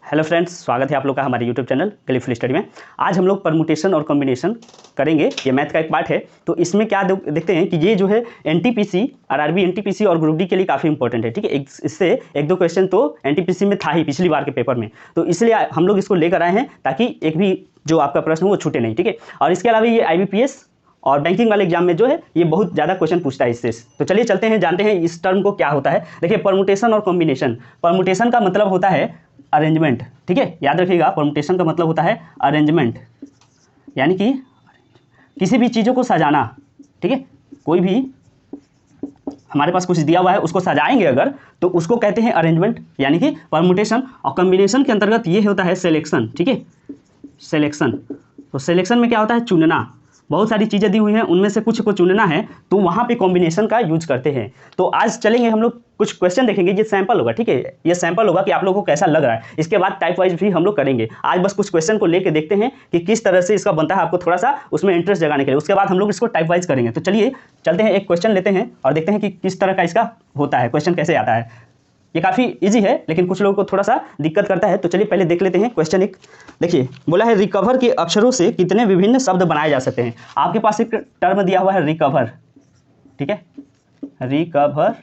Hello friends, स्वागत है आप लोग का हमारे यूट्यूब चैनल गलीफुल स्टडी में। आज हम लोग परमुटेशन और कॉम्बिनेशन करेंगे। ये मैथ का एक पार्ट है। तो इसमें क्या देखते हैं कि ये जो है एनटीपीसी, आरआरबी, एनटीपीसी और ग्रुप डी के लिए काफ़ी इंपॉर्टेंट है। ठीक है, इससे एक दो क्वेश्चन तो एनटीपीसी में था ही पिछली बार के पेपर में, तो इसलिए हम लोग इसको लेकर आए हैं ताकि एक भी जो आपका प्रश्न हो वो छूटे नहीं। ठीक है, और इसके अलावा ये IBPS और बैंकिंग वाले एग्जाम में जो है ये बहुत ज़्यादा क्वेश्चन पूछता है इससे। तो चलिए चलते हैं, जानते हैं इस टर्म को क्या होता है। देखिए, परमुटेशन और कॉम्बिनेशन। परमुटेशन का मतलब होता है अरेंजमेंट। ठीक है, याद रखिएगा, परमुटेशन का मतलब होता है अरेंजमेंट, यानी कि किसी भी चीज़ों को सजाना। ठीक है, कोई भी हमारे पास कुछ दिया हुआ है उसको सजाएंगे अगर, तो उसको कहते हैं अरेंजमेंट, यानी कि परमुटेशन। और कॉम्बिनेशन के अंतर्गत ये होता है सिलेक्शन। ठीक है, सिलेक्शन। तो सिलेक्शन में क्या होता है? चुनना। बहुत सारी चीज़ें दी हुई हैं, उनमें से कुछ को चुनना है, तो वहाँ पे कॉम्बिनेशन का यूज करते हैं। तो आज चलेंगे हम लोग, कुछ क्वेश्चन देखेंगे। ये सैंपल होगा। ठीक है, ये सैंपल होगा कि आप लोगों को कैसा लग रहा है। इसके बाद टाइप वाइज भी हम लोग करेंगे। आज बस कुछ क्वेश्चन को लेके देखते हैं कि किस तरह से इसका बनता है, आपको थोड़ा सा उसमें इंटरेस्ट जगाने के लिए। उसके बाद हम लोग इसको टाइप वाइज करेंगे। तो चलिए चलते हैं, एक क्वेश्चन लेते हैं और देखते हैं कि किस तरह का इसका होता है, क्वेश्चन कैसे आता है। ये काफ़ी इजी है, लेकिन कुछ लोगों को थोड़ा सा दिक्कत करता है। तो चलिए पहले देख लेते हैं क्वेश्चन एक। देखिए, बोला है रिकवर के अक्षरों से कितने विभिन्न शब्द बनाए जा सकते हैं। आपके पास एक टर्म दिया हुआ है रिकवर। ठीक है, रिकवर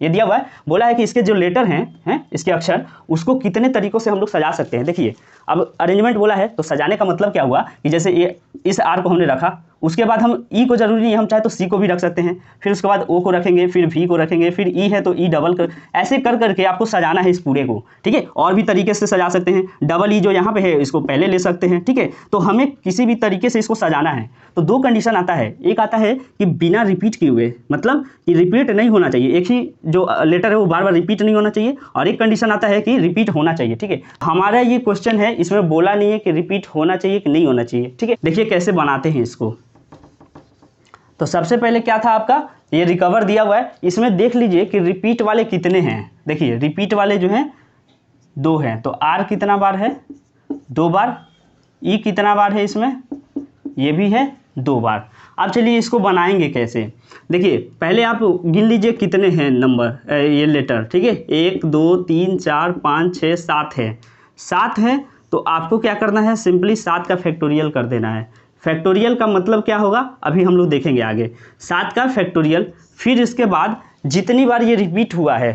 ये दिया हुआ है। बोला है कि इसके जो लेटर हैं इसके अक्षर, उसको कितने तरीकों से हम लोग सजा सकते हैं। देखिए, अब अरेंजमेंट बोला है तो सजाने का मतलब क्या हुआ कि जैसे ये इस आर को हमने रखा, उसके बाद हम ई को जरूरी नहीं, हम चाहे तो सी को भी रख सकते हैं, फिर उसके बाद ओ को रखेंगे, फिर वी को रखेंगे, फिर ई है तो ई डबल कर, ऐसे कर करके आपको सजाना है इस पूरे को। ठीक है, और भी तरीके से सजा सकते हैं। डबल ई जो यहाँ पे है इसको पहले ले सकते हैं। ठीक है, तो हमें किसी भी तरीके से इसको सजाना है। तो दो कंडीशन आता है। एक आता है कि बिना रिपीट किए हुए, मतलब कि रिपीट नहीं होना चाहिए, एक ही जो लेटर है वो बार बार रिपीट नहीं होना चाहिए। और एक कंडीशन आता है कि रिपीट होना चाहिए। ठीक है, हमारा ये क्वेश्चन है, इसमें बोला नहीं है कि रिपीट होना चाहिए कि नहीं होना चाहिए। ठीक है, देखिए कैसे बनाते हैं इसको। तो सबसे पहले क्या था आपका, ये रिकवर दिया हुआ है। इसमें देख लीजिए कि रिपीट वाले कितने हैं। देखिए, रिपीट वाले जो हैं दो हैं, तो आर कितना बार है? 2 बार। ई कितना बार है इसमें? ये भी है 2 बार। अब चलिए इसको बनाएंगे कैसे। देखिए, पहले आप गिन लीजिए कितने हैं नंबर, ये लेटर। ठीक है, 1 2 3 4 5 6 7 है। 7 है तो आपको क्या करना है, सिंपली 7 का फैक्टोरियल कर देना है। फैक्टोरियल का मतलब क्या होगा अभी हम लोग देखेंगे आगे। 7 का फैक्टोरियल, फिर इसके बाद जितनी बार ये रिपीट हुआ है,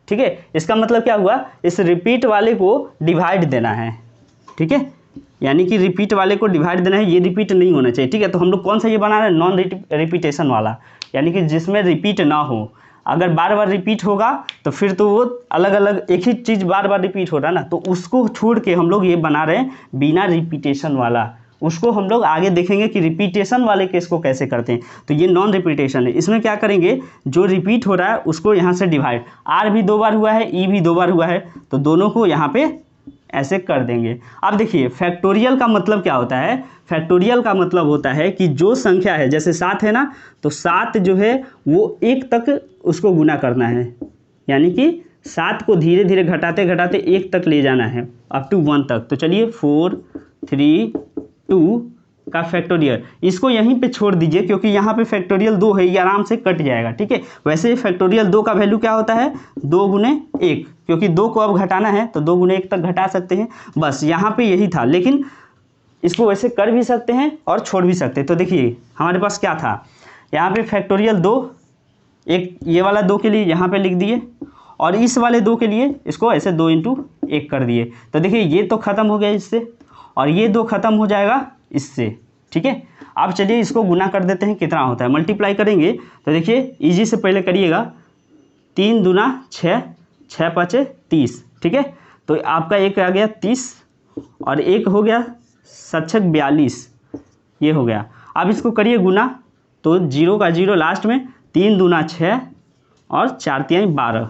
ठीक है, इसका मतलब क्या हुआ, इस रिपीट वाले को डिवाइड देना है। ठीक है, यानी कि रिपीट वाले को डिवाइड देना है, ये रिपीट नहीं होना चाहिए। ठीक है, तो हम लोग कौन सा ये बना रहे हैं, नॉन रिपीटेशन वाला, यानी कि जिसमें रिपीट ना हो। अगर बार बार रिपीट होगा तो फिर तो वो अलग अलग एक ही चीज़ बार बार रिपीट हो रहा है ना, तो उसको छोड़ के हम लोग ये बना रहे हैं बिना रिपीटेशन वाला। उसको हम लोग आगे देखेंगे कि रिपीटेशन वाले केस को कैसे करते हैं। तो ये नॉन रिपीटेशन है। इसमें क्या करेंगे, जो रिपीट हो रहा है उसको यहाँ से डिवाइड, आर भी 2 बार हुआ है, ई भी 2 बार हुआ है, तो दोनों को यहाँ पे ऐसे कर देंगे। अब देखिए, फैक्टोरियल का मतलब क्या होता है। फैक्टोरियल का मतलब होता है कि जो संख्या है, जैसे 7 है ना, तो 7 जो है वो 1 तक उसको गुना करना है, यानी कि 7 को धीरे धीरे घटाते घटाते 1 तक ले जाना है, अप टू 1 तक। तो चलिए 4 3 2 का फैक्टोरियल, इसको यहीं पे छोड़ दीजिए क्योंकि यहाँ पे फैक्टोरियल 2 है, ये आराम से कट जाएगा। ठीक है, वैसे फैक्टोरियल 2 का वैल्यू क्या होता है, 2 गुने 1, क्योंकि 2 को अब घटाना है तो 2 गुने 1 तक घटा सकते हैं। बस यहाँ पे यही था, लेकिन इसको वैसे कर भी सकते हैं और छोड़ भी सकते हैं। तो देखिए हमारे पास क्या था, यहाँ पे फैक्टोरियल 2, एक ये वाला 2 के लिए यहाँ पे लिख दिए, और इस वाले 2 के लिए इसको ऐसे 2 × 1 कर दिए। तो देखिए ये तो ख़त्म हो गया इससे, और ये 2 खत्म हो जाएगा इससे। ठीक है, अब चलिए इसको गुना कर देते हैं, कितना होता है, मल्टीप्लाई करेंगे। तो देखिए इजी से पहले करिएगा, 3 दूना 6, 6 5 30। ठीक है, तो आपका एक आ गया 30, और एक हो गया 7 6 42, ये हो गया। अब इसको करिए गुना, तो 0 का 0 लास्ट में, 3 दूना 6 और 4 तिहाई 12,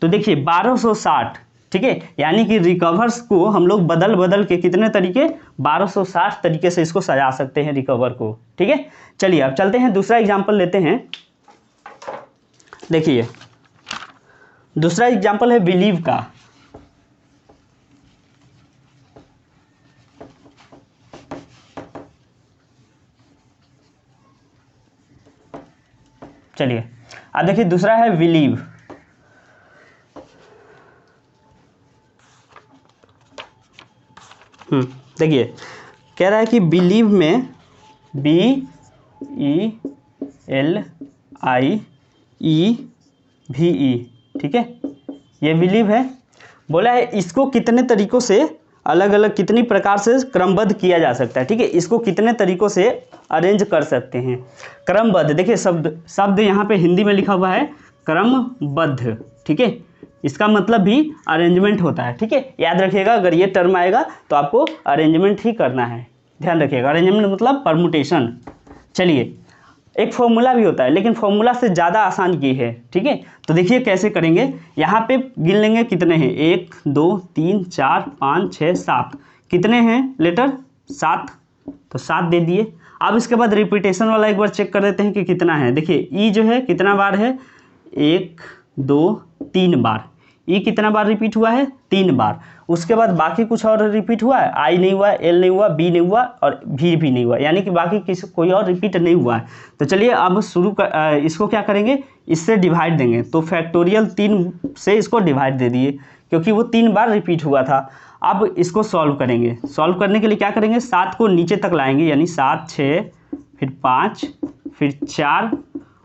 तो देखिए 1260। ठीक है, यानी कि रिकवर्स को हम लोग बदल बदल के कितने तरीके, 1260 तरीके से इसको सजा सकते हैं रिकवर को। ठीक है, चलिए अब चलते हैं, दूसरा एग्जांपल लेते हैं। देखिए दूसरा एग्जांपल है बिलीव का। चलिए अब देखिए दूसरा है बिलीव। देखिए कह रहा है कि बिलीव में BELIEVE, ठीक है, ये बिलीव है। बोला है इसको कितने तरीकों से अलग अलग कितनी प्रकार से क्रमबद्ध किया जा सकता है, ठीक है, इसको कितने तरीकों से अरेंज कर सकते हैं। क्रमबद्ध, देखिए शब्द यहाँ पे हिंदी में लिखा हुआ है क्रमबद्ध, ठीक है, इसका मतलब भी अरेंजमेंट होता है, ठीक है, याद रखिएगा। अगर ये टर्म आएगा तो आपको अरेंजमेंट ही करना है, ध्यान रखिएगा। अरेंजमेंट मतलब परमुटेशन। चलिए एक फॉर्मूला भी होता है, लेकिन फॉर्मूला से ज़्यादा आसान ये है, ठीक है। तो देखिए कैसे करेंगे, यहाँ पे गिन लेंगे कितने हैं, 1 2 3 4 5 6 7, कितने हैं लेटर, 7, तो 7 दे दिए। अब इसके बाद रिपीटेशन वाला एक बार चेक कर देते हैं कि कितना है। देखिए ई जो है कितना बार है, 1 2 3 बार, ई कितना बार रिपीट हुआ है, 3 बार। उसके बाद बाकी कुछ और रिपीट हुआ है, आई नहीं हुआ, एल नहीं हुआ, बी नहीं हुआ और भी नहीं हुआ, यानी कि बाकी कोई और रिपीट नहीं हुआ है। तो चलिए अब इसको क्या करेंगे, इससे डिवाइड देंगे। तो फैक्टोरियल 3 से इसको डिवाइड दे दिए, क्योंकि वो 3 बार रिपीट हुआ था। अब इसको सॉल्व करेंगे। सॉल्व करने के लिए क्या करेंगे, 7 को नीचे तक लाएंगे, यानी 7 6 फिर 5 फिर 4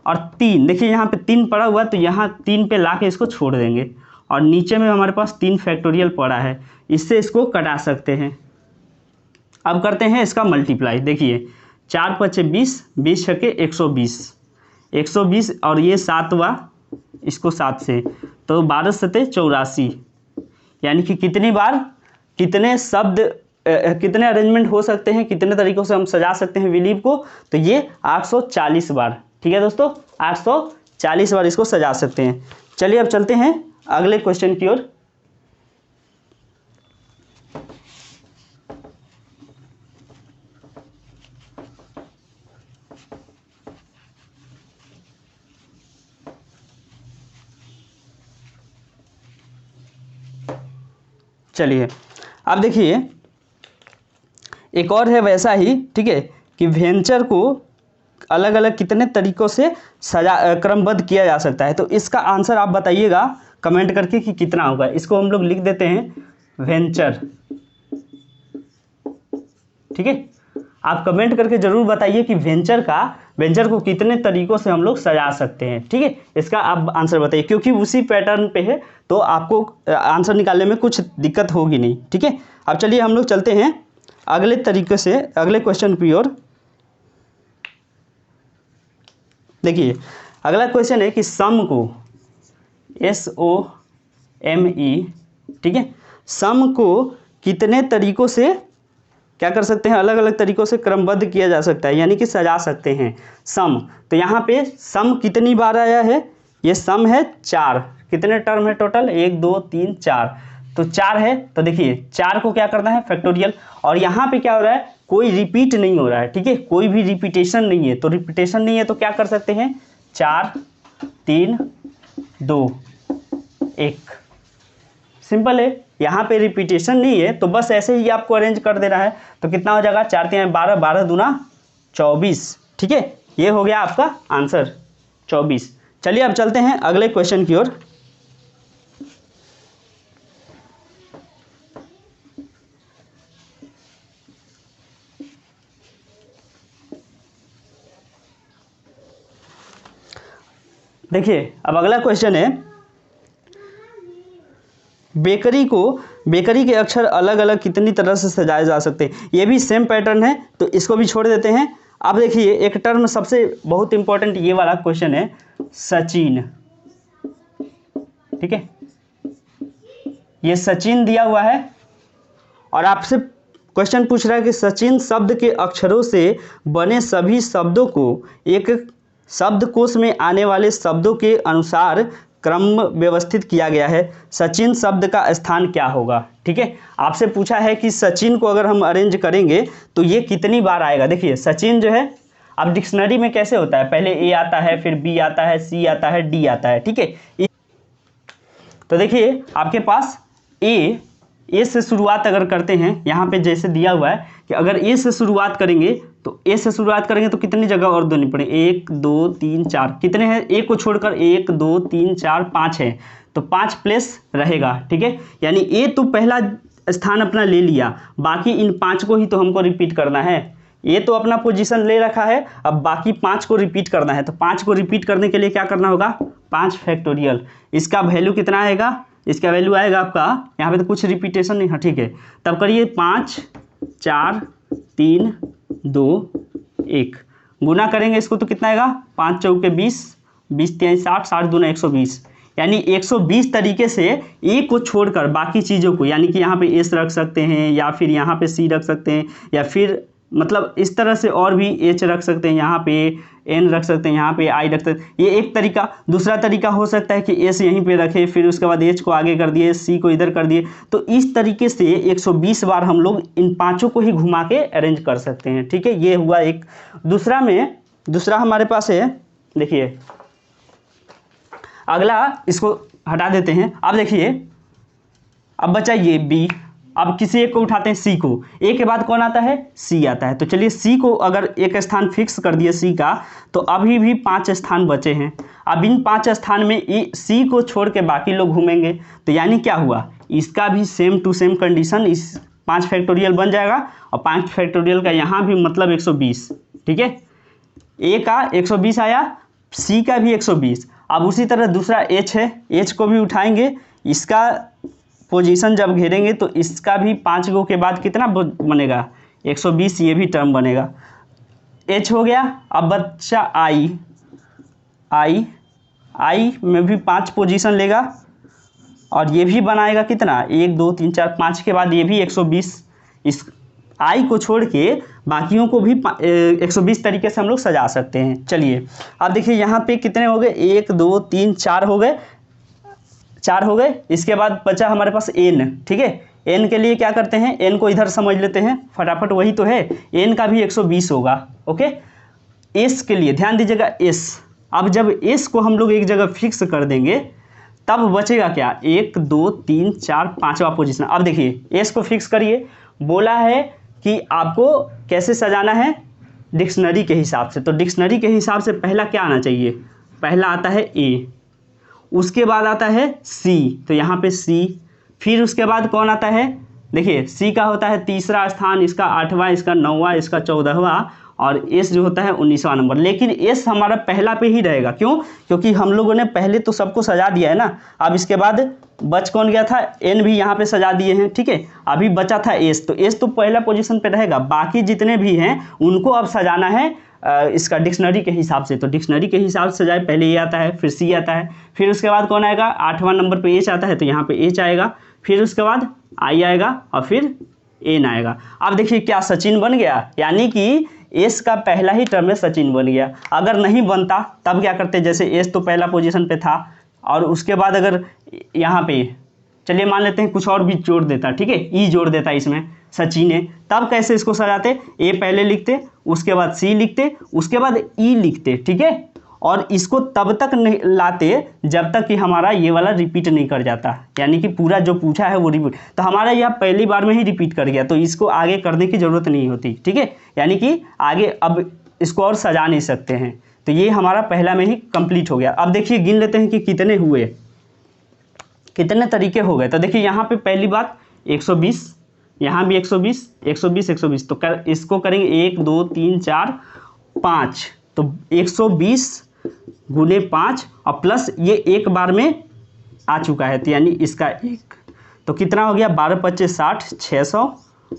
और 3। देखिए यहाँ पे 3 पड़ा हुआ है, तो यहाँ 3 पे ला के इसको छोड़ देंगे और नीचे में हमारे पास 3 फैक्टोरियल पड़ा है, इससे इसको कटा सकते हैं। अब करते हैं इसका मल्टीप्लाई। देखिए 4 5 20, 20 छके 120, 120 और ये 7वां, इसको 7 से, तो 12 सते 84, यानी कि कितनी बार कितने शब्द कितने अरेंजमेंट हो सकते हैं, कितने तरीक़ों से हम सजा सकते हैं बिलीव को, तो ये 840 बार, ठीक है दोस्तों, 840 बार इसको सजा सकते हैं। चलिए अब चलते हैं अगले क्वेश्चन की ओर। चलिए अब देखिए एक और है वैसा ही, ठीक है, कि वेंचर को अलग अलग कितने तरीकों से क्रमबद्ध किया जा सकता है। तो इसका आंसर आप बताइएगा कमेंट करके कि कितना होगा। इसको हम लोग लिख देते हैं वेंचर, ठीक है। आप कमेंट करके जरूर बताइए कि वेंचर को कितने तरीकों से हम लोग सजा सकते हैं, ठीक है। इसका आप आंसर बताइए, क्योंकि उसी पैटर्न पे है तो आपको आंसर निकालने में कुछ दिक्कत होगी नहीं, ठीक है। अब चलिए हम लोग चलते हैं अगले तरीके से अगले क्वेश्चन की ओर। देखिए अगला क्वेश्चन है कि सम को SOME, ठीक है, सम को कितने तरीकों से क्या कर सकते हैं, अलग अलग तरीकों से क्रमबद्ध किया जा सकता है, यानी कि सजा सकते हैं सम। तो यहाँ पे सम कितनी बार आया है, ये सम है 4, कितने टर्म है टोटल, 1 2 3 4, तो 4 है। तो देखिए 4 को क्या करना है फैक्टोरियल, और यहाँ पे क्या हो रहा है, कोई रिपीट नहीं हो रहा है, ठीक है, कोई भी रिपीटेशन नहीं है। तो रिपीटेशन नहीं है तो क्या कर सकते हैं, 4 3 2 1, सिंपल है। यहाँ पे रिपीटेशन नहीं है तो बस ऐसे ही आपको अरेंज कर देना है। तो कितना हो जाएगा, 4 3 12, 12 दूना 24, ठीक है, ये हो गया आपका आंसर 24। चलिए अब चलते हैं अगले क्वेश्चन की ओर। देखिए अब अगला क्वेश्चन है, बेकरी के अक्षर अलग अलग कितनी तरह से सजाए जा सकते हैं। ये भी सेम पैटर्न है तो इसको भी छोड़ देते हैं। अब देखिए एक टर्म सबसे बहुत इंपॉर्टेंट ये वाला क्वेश्चन है, सचिन, ठीक है, ये सचिन दिया हुआ है और आपसे क्वेश्चन पूछ रहा है कि सचिन शब्द के अक्षरों से बने सभी शब्दों को एक शब्दकोश में आने वाले शब्दों के अनुसार क्रम व्यवस्थित किया गया है। सचिन शब्द का स्थान क्या होगा, ठीक है। आपसे पूछा है कि सचिन को अगर हम अरेंज करेंगे तो ये कितनी बार आएगा। देखिए सचिन जो है, अब डिक्शनरी में कैसे होता है, पहले ए आता है, फिर बी आता है, सी आता है, डी आता है, ठीक है। तो देखिए आपके पास ए से शुरुआत अगर करते हैं, यहाँ पे जैसे दिया हुआ है कि अगर ए से शुरुआत करेंगे तो ए से शुरुआत करेंगे तो कितनी जगह और देनी पड़े, 1 2 3 4, कितने हैं, ए को छोड़कर 1 2 3 4 5 है, तो 5 प्लेस रहेगा, ठीक है। यानी ए तो पहला स्थान अपना ले लिया, बाकी इन 5 को ही तो हमको रिपीट करना है। ये तो अपना पोजीशन ले रखा है, अब बाकी 5 को रिपीट करना है। तो 5 को रिपीट करने के लिए क्या करना होगा, 5 फैक्टोरियल। इसका वैल्यू कितना आएगा, इसका वैल्यू आएगा आपका, यहाँ पे तो कुछ रिपीटेशन नहीं, हाँ ठीक है, तब करिए 5 4 3 2 1 गुना करेंगे इसको तो कितना आएगा, 5 चौके 20, 20 3 60, 60 दूना 120, यानी 120 तरीके से ए को छोड़कर बाकी चीज़ों को, यानी कि यहाँ पे एस रख सकते हैं या फिर यहाँ पे सी रख सकते हैं या फिर मतलब इस तरह से और भी एच रख सकते हैं, यहाँ पे एन रख सकते हैं, यहाँ पे आई रख सकते हैं, ये एक तरीका। दूसरा तरीका हो सकता है कि एस यहीं पे रखे, फिर उसके बाद एच को आगे कर दिए, सी को इधर कर दिए। तो इस तरीके से 120 बार हम लोग इन 5 को ही घुमा के अरेंज कर सकते हैं, ठीक है। ये हुआ एक। दूसरा हमारे पास है, देखिए अगला, इसको हटा देते हैं। अब देखिए, अब बचा ये बी, अब किसी एक को उठाते हैं, सी को। ए के बाद कौन आता है, सी आता है। तो चलिए सी को अगर एक स्थान फिक्स कर दिए सी का, तो अभी भी 5 स्थान बचे हैं। अब इन 5 स्थान में सी को छोड़ के बाकी लोग घूमेंगे, तो यानी क्या हुआ, इसका भी सेम टू सेम कंडीशन, इस 5 फैक्टोरियल बन जाएगा और 5 फैक्टोरियल का यहाँ भी मतलब 120, ठीक है। ए का 120 आया, सी का भी 120। अब उसी तरह दूसरा एच है, एच को भी उठाएंगे, इसका पोजीशन जब घेरेंगे तो इसका भी 5 गो के बाद कितना बनेगा, 120, ये भी टर्म बनेगा। एच हो गया। अब बच्चा आई में भी 5 पोजीशन लेगा और ये भी बनाएगा कितना, 1 2 3 4 5 के बाद ये भी 120। इस आई को छोड़ के बाकियों को भी 120 तरीके से हम लोग सजा सकते हैं। चलिए अब देखिए यहाँ पे कितने हो गए, 1 2 3 4 हो गए, 4 हो गए। इसके बाद बचा हमारे पास एन, ठीक है। एन के लिए क्या करते हैं, एन को इधर समझ लेते हैं फटाफट, वही तो है, एन का भी 120 होगा, ओके। एस के लिए ध्यान दीजिएगा, एस, अब जब एस को हम लोग एक जगह फिक्स कर देंगे तब बचेगा क्या, 1 2 3 4 5वां पोजीशन। अब देखिए एस को फिक्स करिए, बोला है कि आपको कैसे सजाना है, डिक्शनरी के हिसाब से। तो डिक्शनरी के हिसाब से पहला क्या आना चाहिए, पहला आता है ए, उसके बाद आता है सी, तो यहाँ पे सी, फिर उसके बाद कौन आता है, देखिए सी का होता है तीसरा स्थान, इसका 8वां, इसका 9वां, इसका 14वां, और एस जो होता है 19वां नंबर। लेकिन एस हमारा पहला पे ही रहेगा, क्यों, क्योंकि हम लोगों ने पहले तो सबको सजा दिया है ना। अब इसके बाद बच कौन गया था, एन भी यहाँ पे सजा दिए हैं, ठीक है। अभी बचा था एस, तो एस तो पहला पोजीशन पे रहेगा, बाकी जितने भी हैं उनको अब सजाना है इसका डिक्शनरी के हिसाब से। तो डिक्शनरी के हिसाब से सजाए, पहले ए आता है, फिर सी आता है, फिर उसके बाद कौन आएगा, 8वां नंबर पे एच आता है, तो यहाँ पे एच आएगा, फिर उसके बाद आई आएगा और फिर एन आएगा। अब देखिए क्या सचिन बन गया, यानी कि एस का पहला ही टर्म में सचिन बन गया। अगर नहीं बनता तब क्या करते, जैसे एस तो पहला पोजीशन पे था और उसके बाद अगर यहाँ पे चलिए मान लेते हैं कुछ और भी जोड़ देता, ठीक है, ई जोड़ देता इसमें सचिन है, तब कैसे इसको सजाते, ए पहले लिखते, उसके बाद सी लिखते, उसके बाद ई लिखते, ठीक है। और इसको तब तक नहीं लाते जब तक कि हमारा ये वाला रिपीट नहीं कर जाता, यानी कि पूरा जो पूछा है वो रिपीट। तो हमारा यह पहली बार में ही रिपीट कर गया, तो इसको आगे करने की ज़रूरत नहीं होती, ठीक है। यानी कि आगे अब इसको और सजा नहीं सकते हैं। तो ये हमारा पहला में ही कंप्लीट हो गया। अब देखिए गिन लेते हैं कि कितने हुए, कितने तरीके हो गए। तो देखिए यहाँ पे पहली बात 120, यहाँ भी 120 120 120, तो इसको करेंगे 1 2 3 4 5, तो 120 गुने 5 और प्लस ये एक बार में आ चुका है, तो यानी इसका 1, तो कितना हो गया, 12 25 60, 600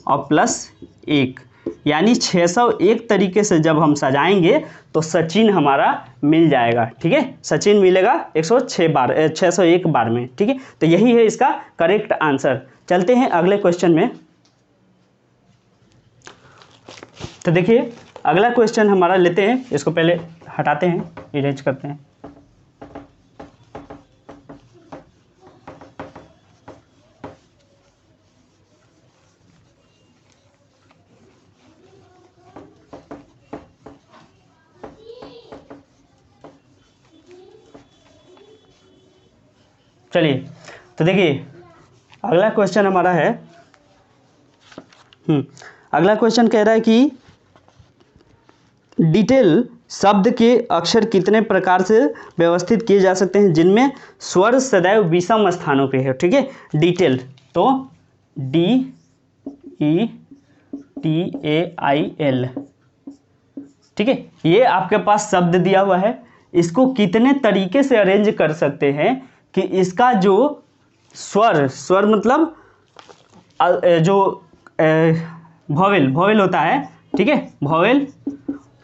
और प्लस 1, यानी 601 तरीके से जब हम सजाएंगे तो सचिन हमारा मिल जाएगा, ठीक है। सचिन मिलेगा 601 बार में, ठीक है। तो यही है इसका करेक्ट आंसर। चलते हैं अगले क्वेश्चन में। तो देखिए अगला क्वेश्चन हमारा लेते हैं, इसको पहले हटाते हैं, इरेज करते हैं। चलिए तो देखिए अगला क्वेश्चन हमारा है, अगला क्वेश्चन कह रहा है कि डिटेल शब्द के अक्षर कितने प्रकार से व्यवस्थित किए जा सकते हैं जिनमें स्वर सदैव विषम स्थानों पे है, ठीक है। डिटेल, तो DETAIL, ठीक है। ये आपके पास शब्द दिया हुआ है, इसको कितने तरीके से अरेंज कर सकते हैं कि इसका जो स्वर मतलब जो वॉवेल होता है, ठीक है, वॉवेल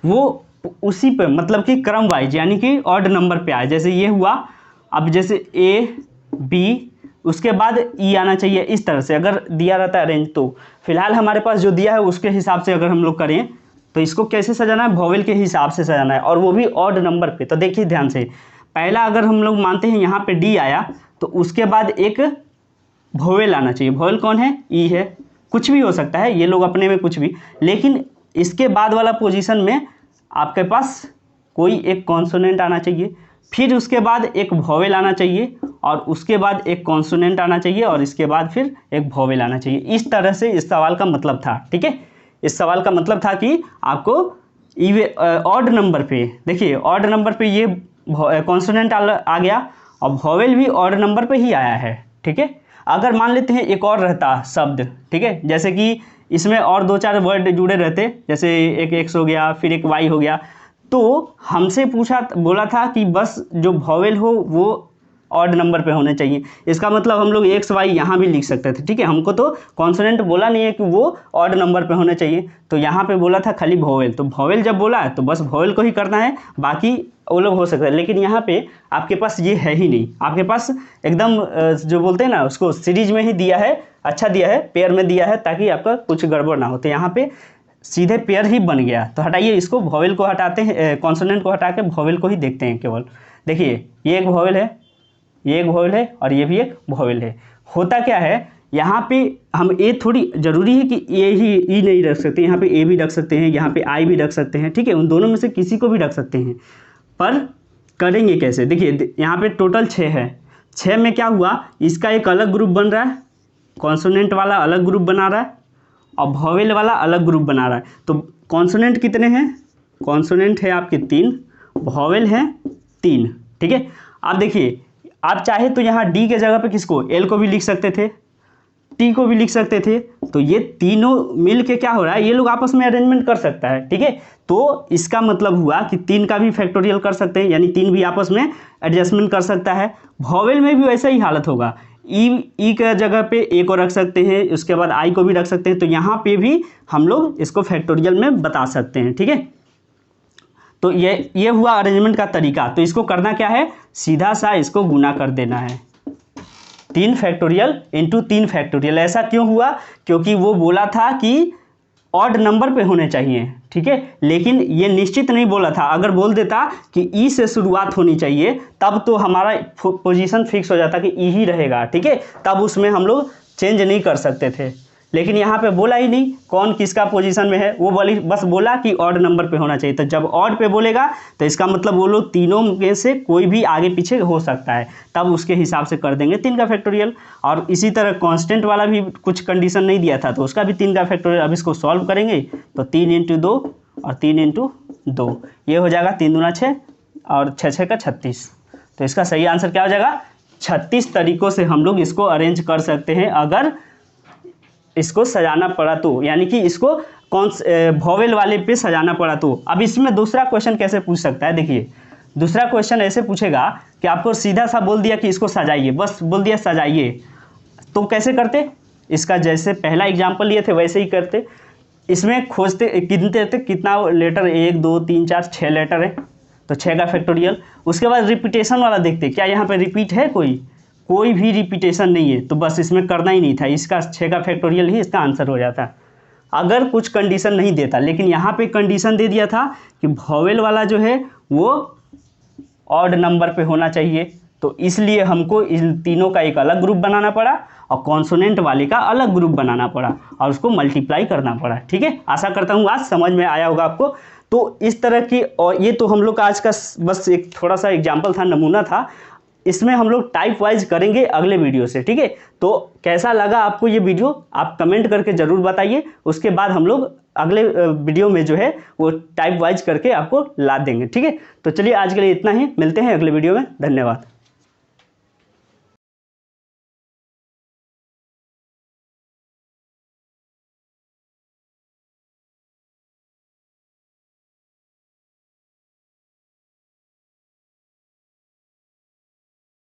वो उसी पे मतलब कि क्रम वाइज यानी कि ऑड नंबर पे आए। जैसे ये हुआ, अब जैसे A B उसके बाद E आना चाहिए, इस तरह से अगर दिया रहता है अरेंज। तो फिलहाल हमारे पास जो दिया है उसके हिसाब से अगर हम लोग करें तो इसको कैसे सजाना है, वॉवेल के हिसाब से सजाना है, और वो भी ऑड नंबर पे। तो देखिए ध्यान से, पहला अगर हम लोग मानते हैं यहाँ पे D आया तो उसके बाद एक वॉवेल आना चाहिए। वॉवेल कौन है, E है, कुछ भी हो सकता है, ये लोग अपने में कुछ भी, लेकिन इसके बाद वाला पोजीशन में आपके पास कोई एक कॉन्सोनेंट आना चाहिए, फिर उसके बाद एक वॉवेल आना चाहिए, और उसके बाद एक कॉन्सोनेंट आना चाहिए, और इसके बाद फिर एक वॉवेल आना चाहिए। इस तरह से इस सवाल का मतलब था, ठीक है। इस सवाल का मतलब था कि आपको ऑड नंबर पे, देखिए ऑड नंबर पे ये कॉन्सोनेंट आ गया, और वॉवेल भी ऑड नंबर पे ही आया है, ठीक है। अगर मान लेते हैं एक और रहता शब्द, ठीक है, जैसे कि इसमें और 2-4 वर्ड जुड़े रहते, जैसे एक एक्स हो गया, फिर एक वाई हो गया, तो हमसे बोला था कि बस जो वॉवेल हो वो ऑड नंबर पे होने चाहिए। इसका मतलब हम लोग एक्स वाई यहाँ भी लिख सकते थे, ठीक है। हमको तो कॉन्सोनेंट बोला नहीं है कि वो ऑड नंबर पे होने चाहिए, तो यहाँ पे बोला था खाली वॉवेल। तो वॉवेल जब बोला है तो बस वॉवेल को ही करना है, बाकी वो लोग हो सकता है। लेकिन यहाँ पे आपके पास ये है ही नहीं, आपके पास एकदम जो बोलते हैं ना उसको सीरीज में ही दिया है, अच्छा दिया है, पेयर में दिया है, ताकि आपका कुछ गड़बड़ ना हो। तो यहाँ पे सीधे पेयर ही बन गया। तो हटाइए इसको, वॉवेल को हटाते हैं, कॉन्सोनेंट को हटा के वॉवेल को ही देखते हैं केवल। देखिए ये एक वॉवेल है, ये एक वॉवेल है, और ये भी एक वॉवेल है। होता क्या है यहाँ पे, हम ए थोड़ी ज़रूरी है कि ए ही ई नहीं रख सकते, यहाँ पे ए भी रख सकते हैं, यहाँ पे आई भी रख सकते हैं, ठीक है, उन दोनों में से किसी को भी रख सकते हैं। पर करेंगे कैसे, देखिए यहाँ पे टोटल 6 है। 6 में क्या हुआ, इसका एक अलग ग्रुप बन रहा है, कॉन्सोनेंट वाला अलग ग्रुप बना रहा है, और वॉवेल वाला अलग ग्रुप बना रहा है। तो कॉन्सोनेंट कितने हैं, कॉन्सोनेंट है आपके 3, वॉवेल है 3, ठीक है। अब देखिए आप चाहे तो यहाँ डी के जगह पे किसको, एल को भी लिख सकते थे, टी को भी लिख सकते थे। तो ये तीनों मिल के क्या हो रहा है, ये लोग आपस में अरेंजमेंट कर सकता है, ठीक है। तो इसका मतलब हुआ कि 3 का भी फैक्टोरियल कर सकते हैं, यानी 3 भी आपस में एडजस्टमेंट कर सकता है। वॉवेल में भी वैसा ही हालत होगा, ई के जगह पे ए को रख सकते हैं, उसके बाद आई को भी रख सकते हैं। तो यहाँ पे भी हम लोग इसको फैक्टोरियल में बता सकते हैं, ठीक है। तो ये हुआ अरेंजमेंट का तरीका। तो इसको करना क्या है, सीधा सा इसको गुना कर देना है, 3 फैक्टोरियल इंटू 3 फैक्टोरियल। ऐसा क्यों हुआ, क्योंकि वो बोला था कि ऑड नंबर पे होने चाहिए, ठीक है, लेकिन ये निश्चित नहीं बोला था। अगर बोल देता कि ई से शुरुआत होनी चाहिए तब तो हमारा पोजीशन फिक्स हो जाता कि ई ही रहेगा, ठीक है, तब उसमें हम लोग चेंज नहीं कर सकते थे। लेकिन यहाँ पे बोला ही नहीं कौन किसका पोजीशन में है, वो बस बोला कि ऑड नंबर पे होना चाहिए। तो जब ऑड पे बोलेगा तो इसका मतलब वो लोग तीनों में से कोई भी आगे पीछे हो सकता है, तब उसके हिसाब से कर देंगे 3 का फैक्टोरियल। और इसी तरह कांस्टेंट वाला भी कुछ कंडीशन नहीं दिया था तो उसका भी 3 का फैक्टोरियल। अब इसको सॉल्व करेंगे तो 3 × 2 और 3 × 2, ये हो जाएगा 3 दूना 6 और 6 6 का 36। तो इसका सही आंसर क्या हो जाएगा, 36 तरीक़ों से हम लोग इसको अरेंज कर सकते हैं अगर इसको सजाना पड़ा तो, यानी कि इसको वॉवेल वाले पे सजाना पड़ा तो। अब इसमें दूसरा क्वेश्चन कैसे पूछ सकता है, देखिए दूसरा क्वेश्चन ऐसे पूछेगा कि आपको सीधा सा बोल दिया कि इसको सजाइए, बस बोल दिया सजाइए, तो कैसे करते, इसका जैसे पहला एग्जाम्पल लिए थे वैसे ही करते। इसमें खोजते गिनते थे कितना लेटर, 1 2 3 4 6 लेटर है, तो 6 का फैक्टोरियल। उसके बाद रिपीटेशन वाला देखते, क्या यहाँ पे रिपीट है, कोई भी रिपीटेशन नहीं है, तो बस इसमें करना ही नहीं था, इसका 6 का फैक्टोरियल ही इसका आंसर हो जाता अगर कुछ कंडीशन नहीं देता। लेकिन यहाँ पे कंडीशन दे दिया था कि वॉवेल वाला जो है वो ऑड नंबर पे होना चाहिए, तो इसलिए हमको इन तीनों का एक अलग ग्रुप बनाना पड़ा और कॉन्सोनेंट वाले का अलग ग्रुप बनाना पड़ा और उसको मल्टीप्लाई करना पड़ा, ठीक है। आशा करता हूँ आज समझ में आया होगा आपको। तो इस तरह की, और ये तो हम लोग का आज का बस एक थोड़ा सा एग्जाम्पल था, नमूना था। इसमें हम लोग टाइप वाइज करेंगे अगले वीडियो से, ठीक है। तो कैसा लगा आपको ये वीडियो, आप कमेंट करके ज़रूर बताइए। उसके बाद हम लोग अगले वीडियो में जो है वो टाइप वाइज करके आपको ला देंगे, ठीक है। तो चलिए आज के लिए इतना ही, मिलते हैं अगले वीडियो में, धन्यवाद।